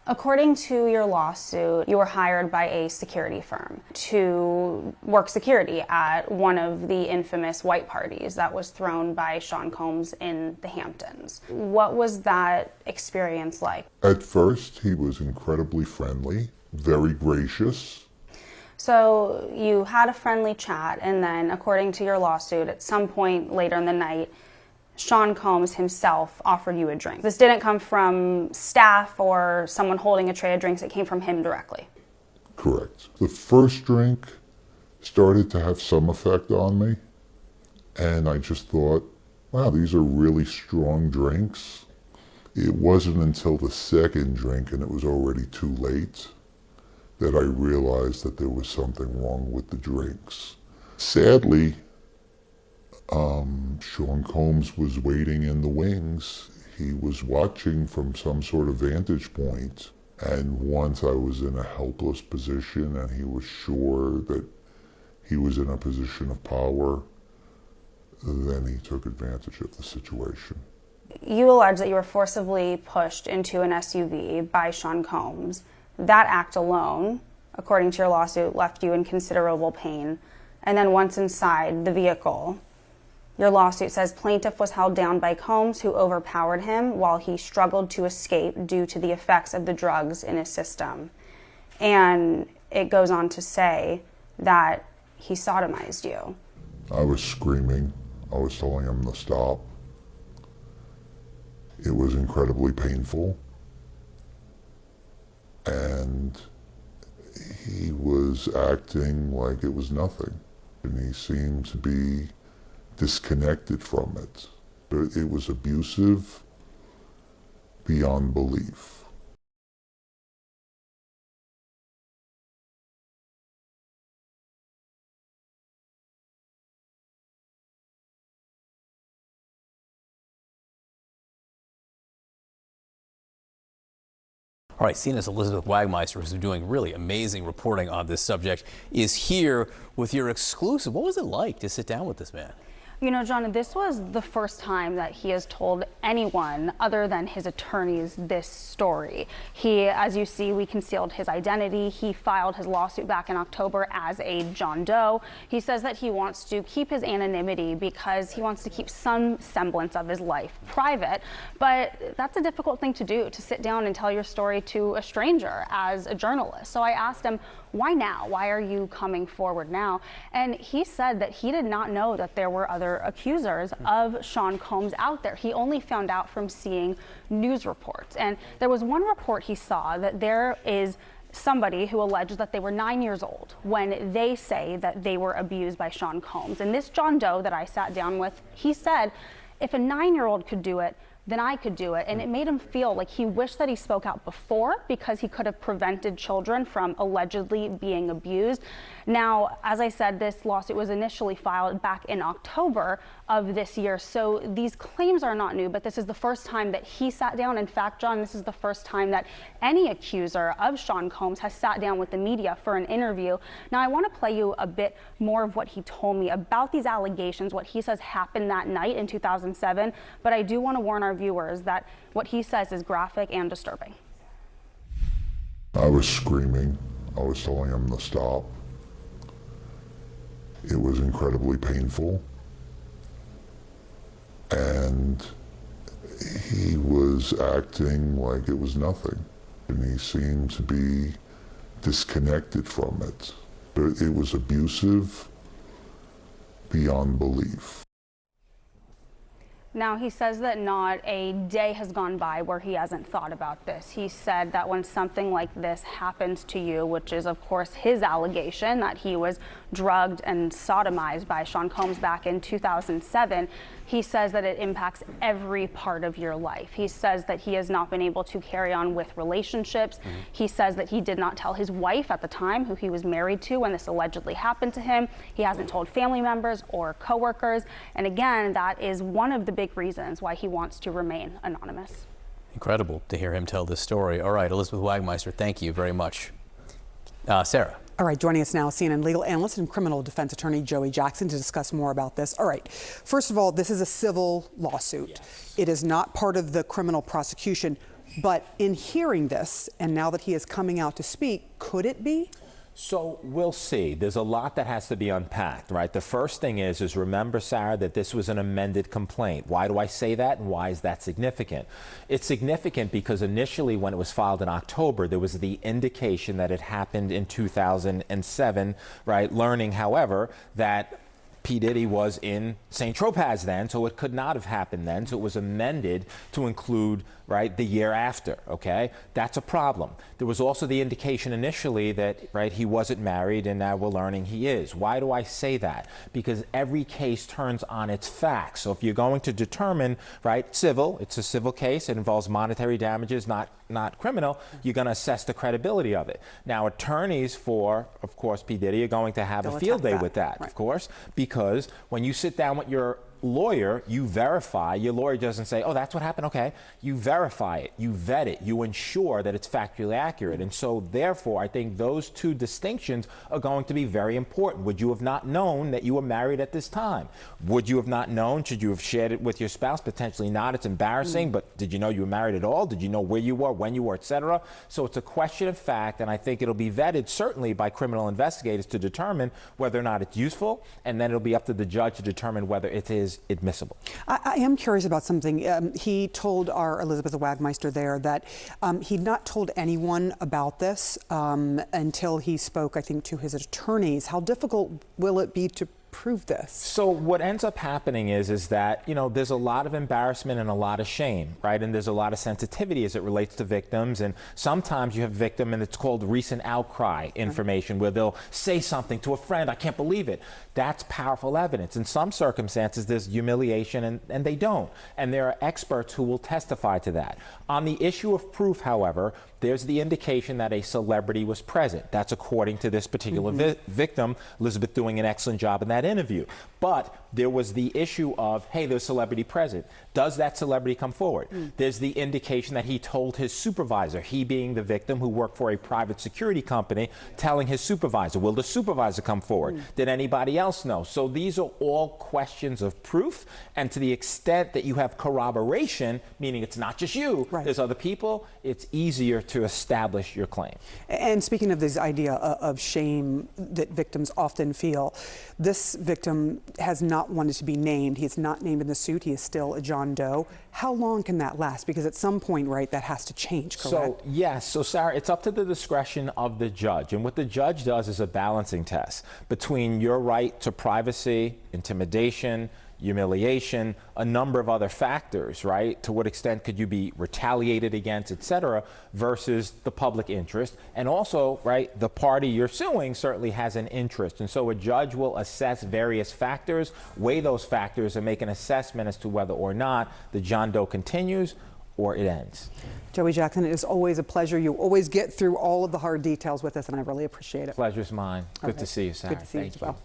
According to your lawsuit, you were hired by a security firm to work security at one of the infamous white parties that was thrown by Sean Combs in the Hamptons. What was that experience like? At first, he was incredibly friendly, very gracious. So you had a friendly chat, and then, according to your lawsuit, at some point later in the night, Sean Combs himself offered you a drink. This didn't come from staff or someone holding a tray of drinks, it came from him directly. Correct. The first drink started to have some effect on me, and I just thought, wow, these are really strong drinks. It wasn't until the second drink, and it was already too late, that I realized that there was something wrong with the drinks. Sadly, Sean Combs was waiting in the wings. He was watching from some sort of vantage point. And once I was in a helpless position and he was sure that he was in a position of power, then he took advantage of the situation. You allege that you were forcibly pushed into an SUV by Sean Combs. That act alone, according to your lawsuit, left you in considerable pain. And then once inside the vehicle, your lawsuit says plaintiff was held down by Combs, who overpowered him while he struggled to escape due to the effects of the drugs in his system. And it goes on to say that he sodomized you. I was screaming. I was telling him to stop. It was incredibly painful. And he was acting like it was nothing. And he seemed to be disconnected from it. It was abusive beyond belief. All right, CNN's Elizabeth Wagmeister, who's doing really amazing reporting on this subject, is here with your exclusive. What was it like to sit down with this man? You know, John, this was the first time that he has told anyone other than his attorneys this story. He, as you see, we concealed his identity. He filed his lawsuit back in October as a John Doe. He says that he wants to keep his anonymity because he wants to keep some semblance of his life private. But that's a difficult thing to do, to sit down and tell your story to a stranger as a journalist. So I asked him, why now? Why are you coming forward now? And he said that he did not know that there were other accusers of Sean Combs out there. He only found out from seeing news reports. And there was one report he saw that there is somebody who alleged that they were 9 years old when they say that they were abused by Sean Combs. And this John Doe that I sat down with, he said, if a 9-year-old could do it, then I could do it. And it made him feel like he wished that he spoke out before because he could have prevented children from allegedly being abused. Now, as I said, this lawsuit was initially filed back in October of this year. So these claims are not new, but this is the first time that he sat down. In fact, John, this is the first time that any accuser of Sean Combs has sat down with the media for an interview. Now, I want to play you a bit more of what he told me about these allegations, what he says happened that night in 2007. But I do want to warn our viewers that what he says is graphic and disturbing. I was screaming. I was telling him to stop. It was incredibly painful. And he was acting like it was nothing. And he seemed to be disconnected from it. It was abusive beyond belief. Now, he says that not a day has gone by where he hasn't thought about this. He said that when something like this happens to you, which is, of course, his allegation that he was drugged and sodomized by Sean Combs back in 2007, he says that it impacts every part of your life. He says that he has not been able to carry on with relationships. He says that he did not tell his wife at the time, who he was married to when this allegedly happened to him. He hasn't told family members or coworkers. And again, that is one of the big reasons why he wants to remain anonymous. Incredible to hear him tell this story. All right, Elizabeth Wagmeister, thank you very much. Sarah. All right, joining us now, CNN legal analyst and criminal defense attorney Joey Jackson to discuss more about this. All right, first of all, this is a civil lawsuit. Yes. It is not part of the criminal prosecution. But in hearing this, and now that he is coming out to speak, could it be? So we'll see. There's a lot that has to be unpacked, right? The first thing is remember, Sarah, that this was an amended complaint. Why do I say that, and why is that significant? It's significant because initially when it was filed in October, there was the indication that it happened in 2007, right? Learning, however, that P. Diddy was in St. Tropez then, so it could not have happened then. So it was amended to include, right, the year after, okay? That's a problem. There was also the indication initially that, right, he wasn't married, and now we're learning he is. Why do I say that? Because every case turns on its facts. So if you're going to determine, right, civil, it's a civil case, it involves monetary damages, not criminal, you're going to assess the credibility of it. Now, attorneys for, of course, P. Diddy are going to have a field day with that, right, of course, because when you sit down with your lawyer, you verify. Your lawyer doesn't say, oh, that's what happened, okay. You verify it, you vet it, you ensure that it's factually accurate. And so therefore, I think those two distinctions are going to be very important. Would you have not known that you were married at this time? Would you have not known? Should you have shared it with your spouse? Potentially not. It's embarrassing, but did you know you were married at all? Did you know where you were, when you were, etc.? So it's a question of fact, and I think it'll be vetted certainly by criminal investigators to determine whether or not it's useful, and then it'll be up to the judge to determine whether it is admissible. I am curious about something. He told our Elizabeth Wagmeister there that he'd not told anyone about this until he spoke, I think, to his attorneys. How difficult will it be to prove this? So what ends up happening is that, you know, there's a lot of embarrassment and a lot of shame, right? And there's a lot of sensitivity as it relates to victims. And sometimes you have a victim, and it's called recent outcry information, where they'll say something to a friend, I can't believe it. That's powerful evidence. In some circumstances, there's humiliation, and they don't. And there are experts who will testify to that. On the issue of proof, however, there's the indication that a celebrity was present. That's according to this particular victim, Elizabeth doing an excellent job in that interview. But there was the issue of, hey, there's a celebrity present. Does that celebrity come forward? There's the indication that he told his supervisor, he being the victim who worked for a private security company, telling his supervisor. Will the supervisor come forward? Did anybody else know? So these are all questions of proof. And to the extent that you have corroboration, meaning it's not just you, there's other people, it's easier to establish your claim. And speaking of this idea of shame that victims often feel, this victim has not wanted to be named. He is not named in the suit. He is still a John Doe. How long can that last? Because at some point, right, that has to change, correct? So, yes. So, Sarah, it's up to the discretion of the judge. And what the judge does is a balancing test between your right to privacy, intimidation, humiliation, a number of other factors, right? To what extent could you be retaliated against, et cetera, versus the public interest. And also, right, the party you're suing certainly has an interest. And so a judge will assess various factors, weigh those factors, and make an assessment as to whether or not the John Doe continues or it ends. Joey Jackson, it is always a pleasure. You always get through all of the hard details with us, and I really appreciate it. Pleasure's mine. Good to see you, Sarah. Good to see you as well.